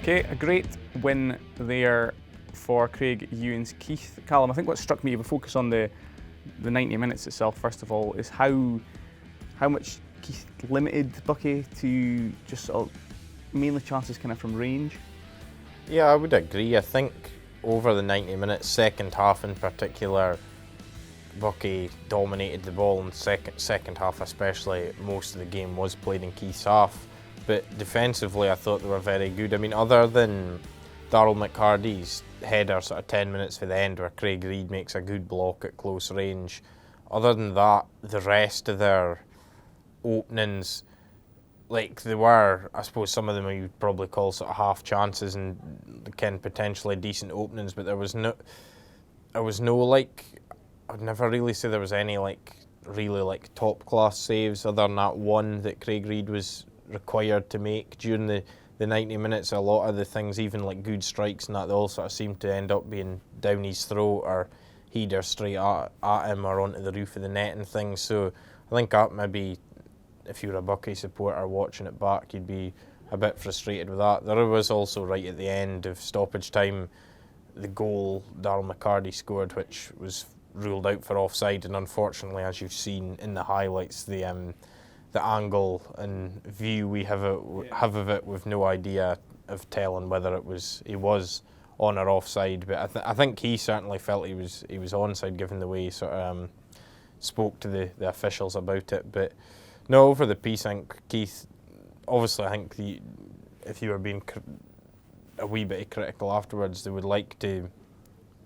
Okay, a great win there for Craig Ewan's Keith. Callum, I think what struck me, we'll focus on the 90 minutes itself first of all, is how much Keith limited Buckie to just sort of mainly chances kind of from range. Yeah, I would agree. I think over the 90 minutes, second half in particular, Buckie dominated the ball, and second half especially, most of the game was played in Keith's half. But defensively, I thought they were very good. I mean, other than Darryl McCarty's header sort of 10 minutes for the end where Craig Reid makes a good block at close range, other than that, the rest of their openings, like they were, I suppose some of them you'd probably call sort of half chances and can potentially decent openings, but there was no like, I'd never really say there was any really top class saves other than that one that Craig Reid was required to make during the 90 minutes. A lot of the things, even like good strikes and that, they all sort of seemed to end up being down his throat or header straight at him or onto the roof of the net and things. So I think that maybe, if you were a Buckie supporter watching it back, you'd be a bit frustrated with that. There was also, right at the end of stoppage time, the goal Darryl McCarty scored, which was ruled out for offside, and unfortunately, as you've seen in the highlights, the angle and view we have of it, with no idea of telling whether he was on or offside. But I think he certainly felt he was onside, given the way he sort of spoke to the officials about it. But no, over the piece, I think Keith, obviously, I think if you were being a wee bit critical afterwards, they would like to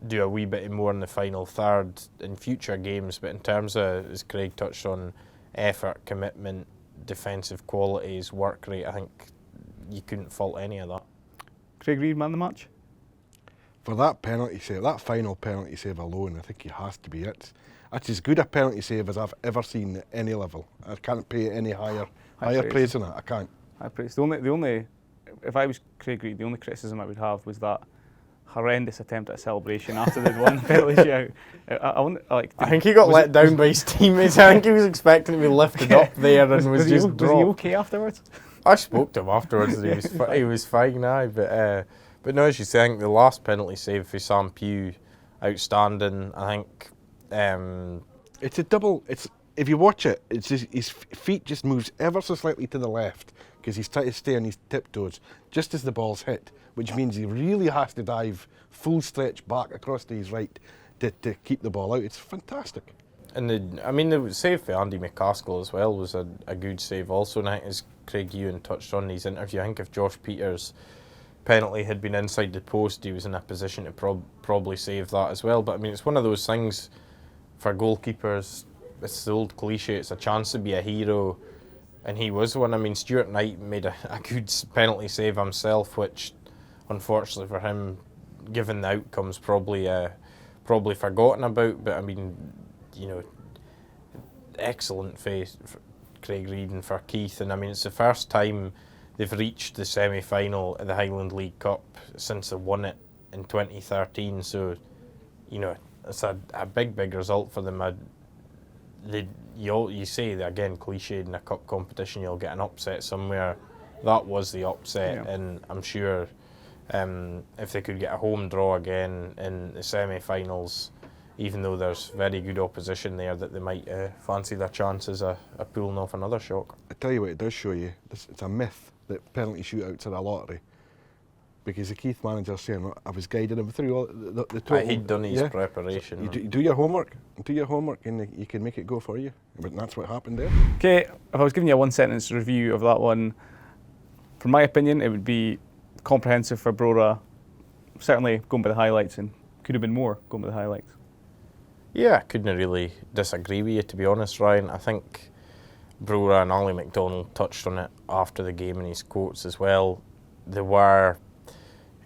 do a wee bit more in the final third in future games. But in terms of, as Craig touched on, effort, commitment, defensive qualities, work rate, I think you couldn't fault any of that. Craig Reid, man of the match? For that penalty save, that final penalty save alone, I think he has to be it. That's as good a penalty save as I've ever seen at any level. I can't pay any higher praise than it. I can't. High praise. The only, if I was Craig Reid, the only criticism I would have was that horrendous attempt at a celebration after they'd won the penalty shootout. I think he got let down by his teammates. I think he was expecting to be lifted up there and was just dropped. Was he okay afterwards? I spoke to him afterwards and he was fine, but no, as you say, I think the last penalty save for Sam Pugh, outstanding. I think it's a double. If you watch it, it's just, his feet just moves ever so slightly to the left because he's trying to stay on his tiptoes just as the ball's hit, which means he really has to dive full stretch back across to his right to keep the ball out. It's fantastic. And the save for Andy McCaskill as well was a good save also. And I think, as Craig Ewan touched on in his interview, I think if Josh Peters' penalty had been inside the post, he was in a position to probably save that as well. But I mean, it's one of those things for goalkeepers. It's the old cliche, it's a chance to be a hero, and he was one. I mean, Stuart Knight made a good penalty save himself, which unfortunately for him, given the outcomes, probably forgotten about. But I mean, excellent face for Craig Reid and for Keith. And I mean, it's the first time they've reached the semi-final of the Highland League Cup since they won it in 2013. So, it's a big result for them. You say that, again, cliched, in a cup competition you'll get an upset somewhere. That was the upset, yeah. And I'm sure if they could get a home draw again in the semi-finals, even though there's very good opposition there, that they might fancy their chances of pulling off another shock. I tell you what it does show you, it's a myth that penalty shootouts are a lottery. Because the Keith manager's saying, I was guiding him through all the total. He'd done his preparation. So you do your homework, and you can make it go for you. But that's what happened there. Okay, if I was giving you a one-sentence review of that one, from my opinion, it would be comprehensive for Brora. Certainly going by the highlights, and could have been more going by the highlights. Yeah, I couldn't really disagree with you, to be honest, Ryan. I think Brora and Ali McDonald touched on it after the game in his quotes as well. They were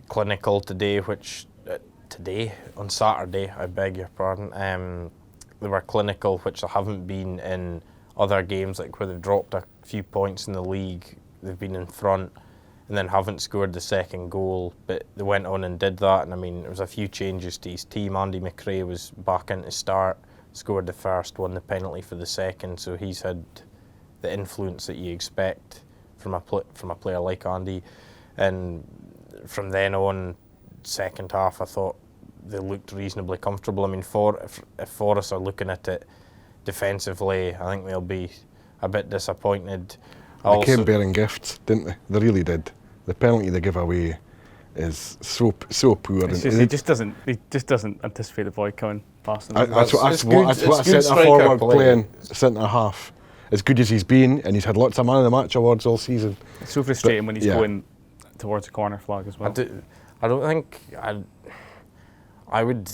clinical today, on Saturday, I beg your pardon. They were clinical, which they haven't been in other games, like where they've dropped a few points in the league, they've been in front and then haven't scored the second goal, but they went on and did that. And I mean, there was a few changes to his team. Andy McRae was back in to start, scored the first, won the penalty for the second, so he's had the influence that you expect from a player like Andy. And from then on, second half, I thought they looked reasonably comfortable. I mean, if Forrest are looking at it defensively, I think they'll be a bit disappointed. They came bearing gifts, didn't they? They really did. The penalty they give away is so poor. He just doesn't anticipate the boy coming past him. That's what a centre forward playing centre half. As good as he's been, and he's had lots of man of the match awards all season. It's so frustrating when he's going towards a corner flag as well. I don't think I would,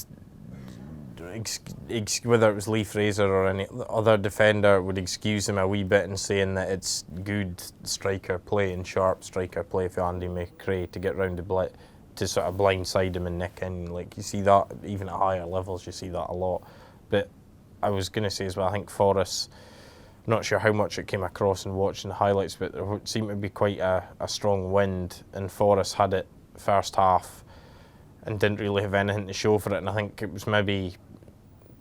whether it was Lee Fraser or any other defender, would excuse him a wee bit in saying that it's good striker play and sharp striker play for Andy McRae to get round to sort of blindside him and nick in. Like, you see that even at higher levels, you see that a lot. But I was going to say as well, I think Forrest, not sure how much it came across in watching the highlights, but there seemed to be quite a strong wind, and Forrest had it first half and didn't really have anything to show for it. And I think it was maybe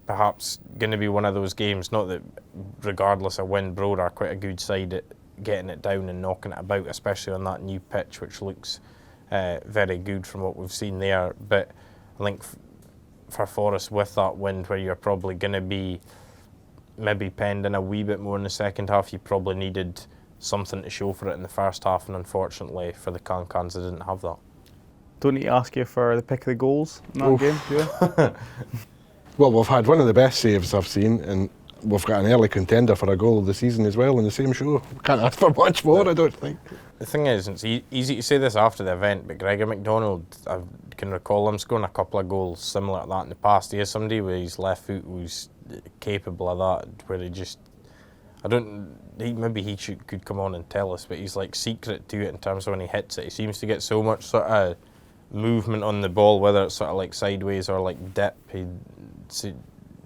perhaps going to be one of those games, not that regardless of wind, Broad are quite a good side at getting it down and knocking it about, especially on that new pitch, which looks very good from what we've seen there. But I think for Forrest, with that wind, where you're probably going to be maybe penned in a wee bit more in the second half, you probably needed something to show for it in the first half, and unfortunately for the Can-Cans, they didn't have that. Don't need to ask you for the pick of the goals in that game, do you? Well, we've had one of the best saves I've seen, and we've got an early contender for a goal of the season as well in the same show. Can't ask for much more, I don't think. The thing is, it's easy to say this after the event, but Gregor MacDonald, I can recall him scoring a couple of goals similar to that in the past. He is somebody with his left foot who's capable of that, where maybe he could come on and tell us, but he's like secret to it in terms of when he hits it. He seems to get so much sort of movement on the ball, whether it's sort of like sideways or like dip.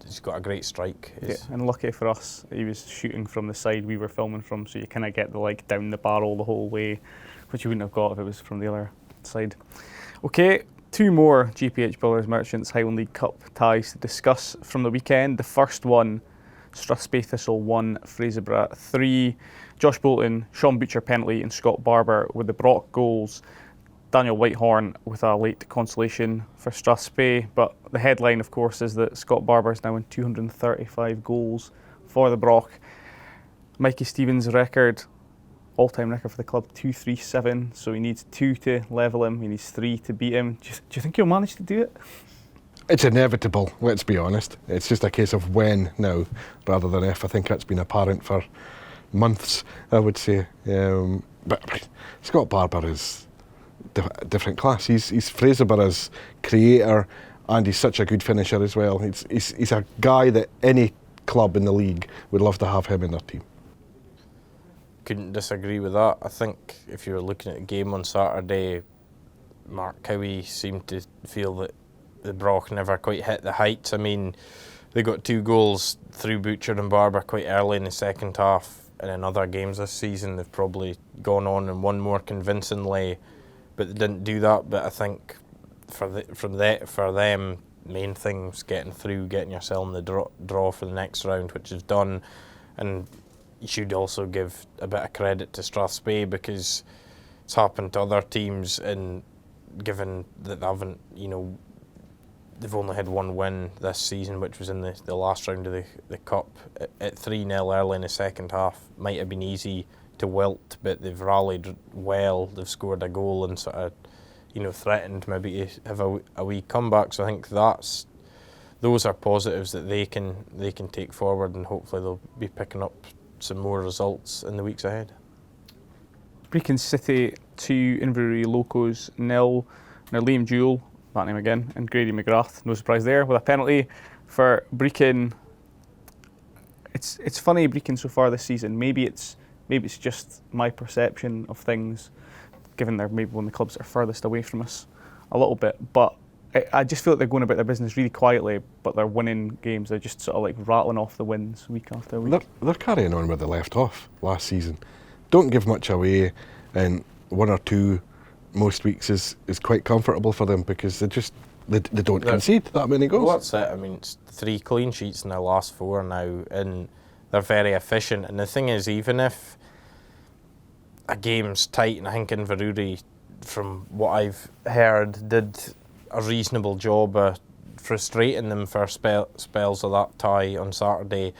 He's got a great strike. Yeah, and lucky for us, he was shooting from the side we were filming from, so you kind of get the down the barrel the whole way, which you wouldn't have got if it was from the other side. Okay, two more GPH Builders Merchants Highland League Cup ties to discuss from the weekend. The first one, Strathspey Thistle 1, Fraserburgh 3. Josh Bolton, Sean Butcher penalty, and Scott Barber with the Brock goals. Daniel Whitehorn with a late consolation for Strathspey, but the headline, of course, is that Scott Barber is now in 235 goals for the Brock. Mikey Stevens' record, all-time record for the club, 237, so he needs 2 to level him, he needs 3 to beat him. Do you think he'll manage to do it? It's inevitable, let's be honest. It's just a case of when now, rather than if. I think that's been apparent for months, I would say. But Scott Barber is different class. He's Fraserburgh's creator, and he's such a good finisher as well. He's a guy that any club in the league would love to have him in their team. Couldn't disagree with that. I think if you were looking at the game on Saturday, Mark Cowie seemed to feel that the Brock never quite hit the heights. I mean, they got 2 goals through Butcher and Barber quite early in the second half, and in other games this season they've probably gone on and won more convincingly, but they didn't do that. But I think for them, main thing was getting through, getting yourself in the draw for the next round, which is done. And you should also give a bit of credit to Strathspey, because it's happened to other teams, and given that they haven't, they've only had 1 win this season, which was in the last round of the Cup, at 3-0 early in the second half. Might have been easy to wilt, but they've rallied well. They've scored a goal and sort of, threatened maybe to have a wee comeback. So I think those are positives that they can take forward, and hopefully they'll be picking up some more results in the weeks ahead. Brechin City 2, Inverurie Locos 0. Now Liam Jewell, that name again, and Grady McGrath, no surprise there, with a penalty for Brechin. It's funny, Brechin so far this season. Maybe it's just my perception of things, given they're maybe one of the clubs that are furthest away from us a little bit. But I just feel like they're going about their business really quietly, but they're winning games. They're just sort of like rattling off the wins week after week. They're carrying on where they left off last season. Don't give much away, and 1 or 2 most weeks is quite comfortable for them, because they don't concede that many goals. Well, that's it. I mean, it's 3 clean sheets in their last 4 now, and they're very efficient. And the thing is, even if a game's tight, and I think Inverurie from what I've heard, did a reasonable job of frustrating them for spells of that tie on Saturday.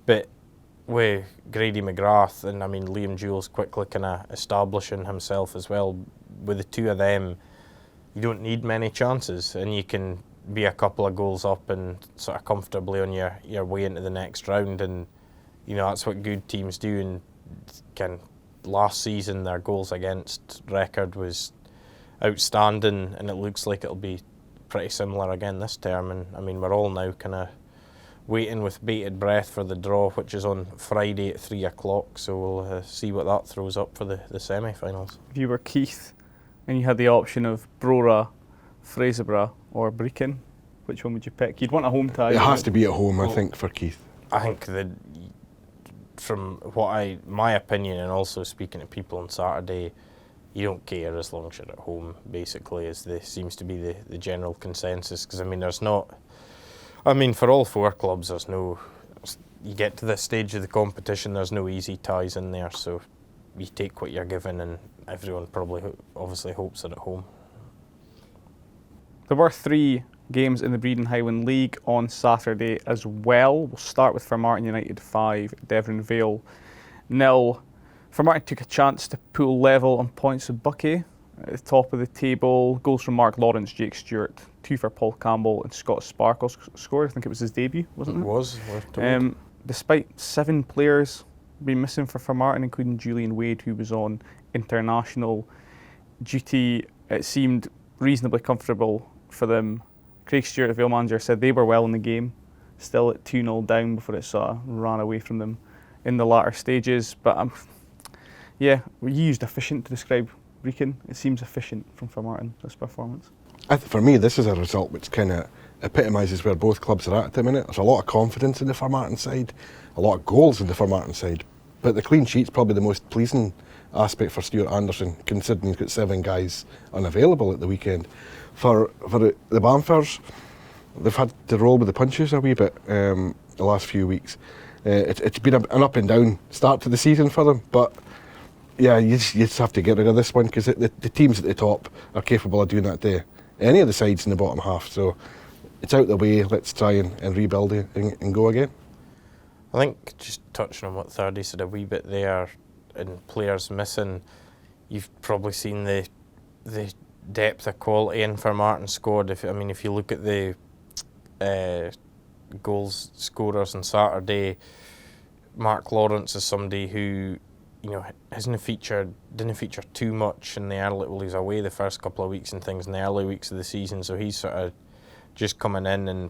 But with Grady McGrath and Liam Jules quickly kind of establishing himself as well, with the two of them, you don't need many chances, and you can be a couple of goals up and sort of comfortably on your way into the next round. And that's what good teams do. And last season their goals against record was outstanding, and it looks like it'll be pretty similar again this term. And we're all now kind of waiting with bated breath for the draw, which is on Friday at 3 o'clock, so we'll see what that throws up for the semi-finals. If you were Keith and you had the option of Brora, Fraserburgh or Brechin, which one would you pick? You'd want a home tie. It has to be at home, I think, for Keith. I think that from my opinion, and also speaking to people on Saturday, you don't care as long as you're at home, basically, seems to be the general consensus. Because there's not, for all four clubs, you get to this stage of the competition, there's no easy ties in there, so you take what you're given, and everyone probably obviously hopes it at home. There were 3 games in the Breedon Highland League on Saturday as well. We'll start with Formartine United 5, Devon Vale 0. Formartine took a chance to pull level on points with Buckie at the top of the table. Goals from Mark Lawrence, Jake Stewart, 2 for Paul Campbell, and Scott Sparkle scored. I think it was his debut, wasn't it? It was. Despite 7 players being missing for Formartine, including Julian Wade, who was on international duty, it seemed reasonably comfortable for them. Craig Stewart, the Vale manager, said they were well in the game, still at 2-0 down before it sort of ran away from them in the latter stages. But we used efficient to describe Brechin. It seems efficient from Formartine, this performance. For me, this is a result which kind of epitomises where both clubs are at the minute. There's a lot of confidence in the Formartine side, a lot of goals in the Formartine side, but the clean sheet's probably the most pleasing aspect for Stuart Anderson, considering he's got 7 guys unavailable at the weekend. For the Bamfors, they've had to roll with the punches a wee bit the last few weeks. It's been an up and down start to the season for them, but yeah, you just have to get rid of this one, because the teams at the top are capable of doing that to any of the sides in the bottom half. So it's out the way. Let's try and rebuild it and go again. I think just touching on what Thirdy said a wee bit there, and players missing, you've probably seen the depth of quality in Formartine scored. If you look at the goals scorers on Saturday, Mark Lawrence is somebody who didn't feature too much in the early. Well, he was away the first couple of weeks and things in the early weeks of the season, so he's sort of just coming in and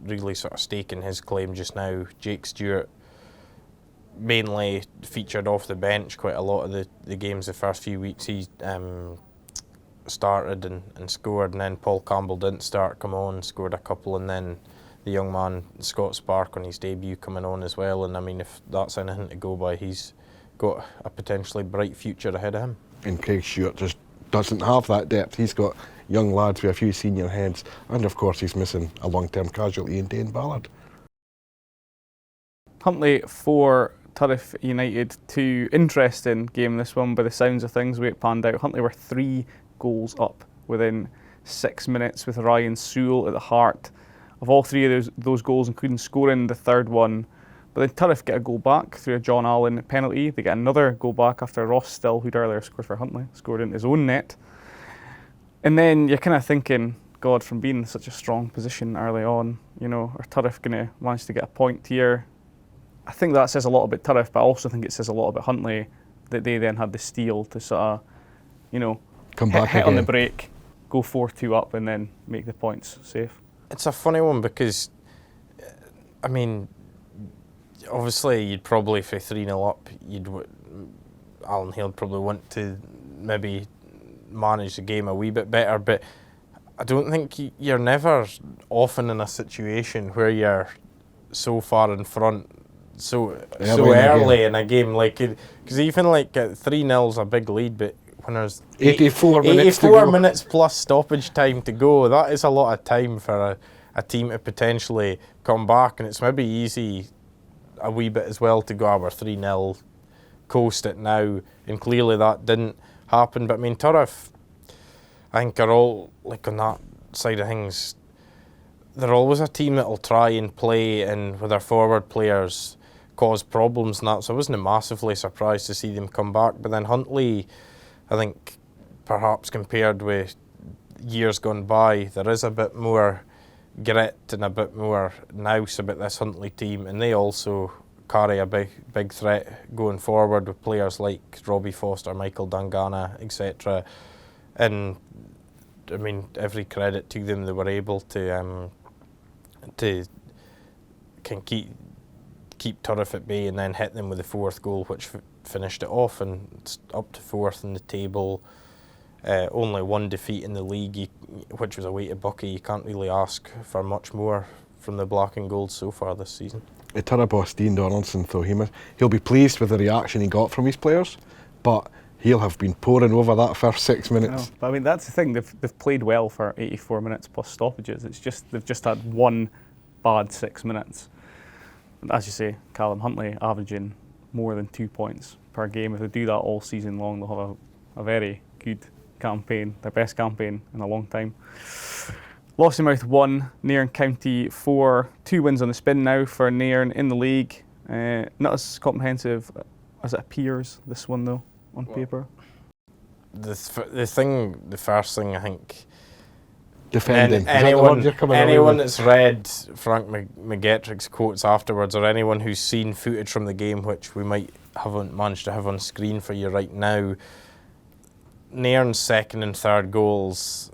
really sort of staking his claim just now. Jake Stewart mainly featured off the bench quite a lot of the games the first few weeks. He started and scored, and then Paul Campbell didn't start, come on, scored a couple, and then the young man Scott Spark on his debut coming on as well. And if that's anything to go by, he's got a potentially bright future ahead of him. And Craig Stewart just doesn't have that depth. He's got young lads with a few senior heads, and of course he's missing a long-term casualty in Dane Ballard. Huntly 4, Turriff United 2. Interesting game, this one, by the sounds of things, the way it panned out. Huntly were 3 goals up within 6 minutes, with Ryan Sewell at the heart of all 3 of those goals, including scoring the 3rd one. But then Turriff get a goal back through a John Allen penalty. They get another goal back after Ross Still, who'd earlier scored for Huntly, scored in his own net. And then you're kind of thinking, God, from being in such a strong position early on, are Turriff going to manage to get a point here? I think that says a lot about Turriff, but I also think it says a lot about Huntly that they then had the steel to sort of, come back hit again on the break, go 4-2 up, and then make the points safe. It's a funny one because, obviously you'd probably, for 3-0 up, Alan Hale probably want to maybe manage the game a wee bit better, but I don't think you're never often in a situation where you're so far in front so early in a game, because even 3-0's a big lead, but when there's 84 minutes plus stoppage time to go, that is a lot of time for a team to potentially come back, and it's maybe easy a wee bit as well to go, we're 3-0, coast it now, and clearly that didn't happen. But Turriff, I think are all, like on that side of things, they're always a team that will try and play and with their forward players cause problems and that, so I wasn't massively surprised to see them come back. But then Huntly, I think perhaps compared with years gone by, there is a bit more grit and a bit more nous about this Huntly team, and they also carry a big threat going forward with players like Robbie Foster, Michael Dangana, etc. And I mean, every credit to them, they were able to can keep Turriff at bay and then hit them with the fourth goal, which finished it off, and it's up to fourth in the table. Only one defeat in the league, which was away to Buckie. You can't really ask for much more from the Black and Gold so far this season. The Turriff boss, Dean Donaldson, though, he'll be pleased with the reaction he got from his players, but he'll have been poring over that first 6 minutes. No, but I mean, that's the thing, they've played well for 84 minutes plus stoppages. It's just they've just had one bad 6 minutes. And as you say, Callum Huntly averaging more than 2 points per game. If they do that all season long, they'll have a very good campaign, their best campaign in a long time. Lossiemouth 1, Nairn County 4. 2 wins on the spin now for Nairn in the league. Not as comprehensive as it appears, this one though, on paper. The first thing I think, Defending. Anyone that's read Frank McGettrick's quotes afterwards, or anyone who's seen footage from the game, which we might haven't managed to have on screen for you right now, Nairn's second and third goals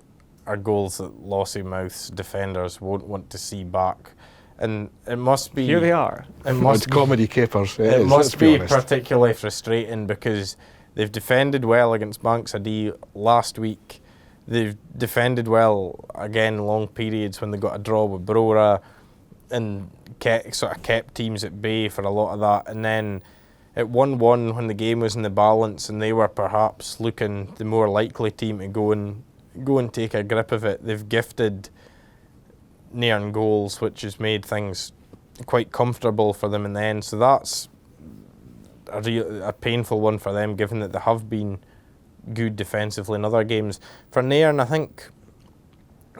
are goals that Lossiemouth's defenders won't want to see back. And it must be... Here they are. It's comedy capers. It must be particularly frustrating because they've defended well against Banks Adi last week. They've defended well again long periods when they got a draw with Brora and kept teams at bay for a lot of that. And then at 1-1 when the game was in the balance and they were perhaps looking the more likely team to go and take a grip of it, they've gifted Nairn goals, which has made things quite comfortable for them in the end. So that's a painful one for them, given that they have been good defensively in other games. For Nairn, I think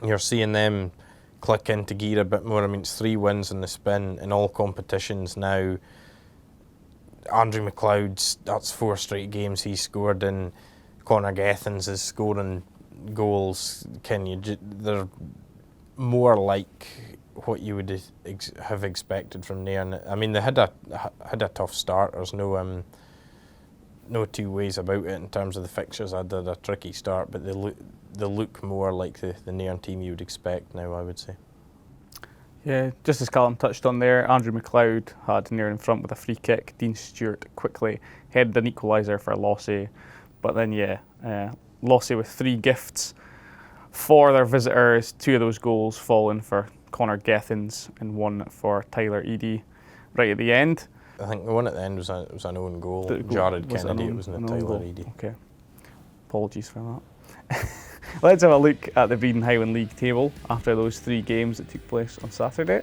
you're seeing them click into gear a bit more. I mean, it's 3 wins in the spin in all competitions now. Andrew McLeod's, that's 4 straight games he's scored in. Conor Gethins is scoring goals. They're more like what you would have expected from Nairn. I mean, they had a tough start. There's no two ways about it in terms of the fixtures. I did a tricky start, but they look more like the Nairn team you would expect now, I would say. Yeah, just as Callum touched on there, Andrew McLeod had Nairn in front with a free kick. Dean Stewart quickly headed an equaliser for Lossie. But then, Lossie with 3 gifts for their visitors. 2 of those goals falling for Conor Gethins and 1 for Tyler Eadie right at the end. I think the one at the end was an own goal. Jared Kennedy, it wasn't a Tyler Eadie. Okay, apologies for that. Let's have a look at the Breedon Highland League table after those 3 games that took place on Saturday.